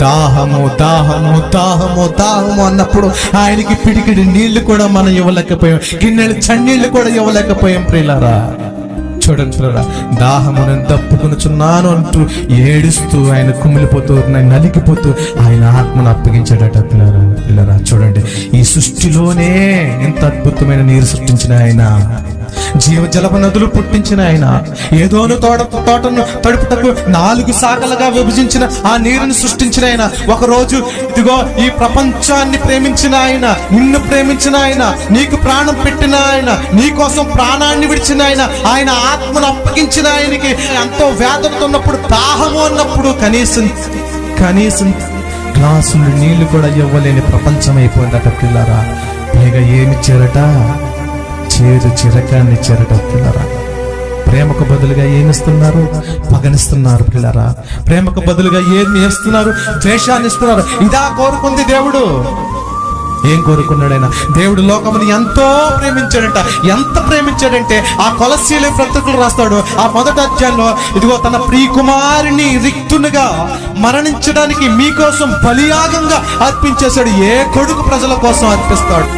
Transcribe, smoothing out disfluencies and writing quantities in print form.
దాహము దాహము దాహము దాహము అన్నప్పుడు ఆయనకి పిడికిడి నీళ్లు కూడా మనం ఇవ్వలేకపోయాం, గిన్నెలు చన్నీళ్లు కూడా ఇవ్వలేకపోయాం. ప్రియులారా చూడండి చూడరా, దాహము నేను తప్పుకొనుచున్నాను అంటూ ఏడుస్తూ ఆయన కుమిలిపోతూ నలిగిపోతూ ఆయన ఆత్మను అప్పగించాడట. పిల్లరా చూడండి, ఈ సృష్టిలోనే ఎంత అద్భుతమైన నీరు సృష్టించిన ఆయన, జీవజలప నదులు పుట్టించిన ఆయన, ఏదోను తోటను తడుపుటకు 4 శాఖలుగా విభజించిన ఆ నీరుని సృష్టించిన ఆయన, ఒకరోజు ఇదిగో ఈ ప్రపంచాన్ని ప్రేమించిన ఆయన, నిన్ను ప్రేమించిన ఆయన, నీకు ప్రాణం పెట్టిన ఆయన, నీ కోసం ప్రాణాన్ని విడిచిన ఆయన, ఆయన ఆత్మను అప్పగించిన ఆయనకి ఎంతో వేదనతో ఉన్నప్పుడు, దాహము అన్నప్పుడు కనీసం గ్లాసులు నీళ్లు కూడా ఇవ్వలేని ప్రపంచం అయిపోయిందట. పిల్లరా పైగా ఏమిచ్చారట? చేదు చిరకాన్ని ఇచ్చారట. పిల్లరా ప్రేమకు బదులుగా ఏమిస్తున్నారు? పగనిస్తున్నారు. పిల్లరా ప్రేమకు బదులుగా ఏమి ఇస్తున్నారు? ద్వేషాన్ని ఇస్తున్నారు. ఇదా కోరుకుంది దేవుడు? ఏం కోరుకున్నాడైనా? దేవుడు లోకముని ఎంతో ప్రేమించాడంట. ఎంత ప్రేమించాడంటే ఆ కొలస్సీల పత్రికలు రాస్తాడు ఆ 1వ అధ్యాయంలో, ఇదిగో తన ప్రియకుమారుని రిక్తునిగా మరణించడానికి మీకోసం బలియాగంగా అర్పించేశాడు. ఏ కొడుకు ప్రజల కోసం అర్పిస్తాడు?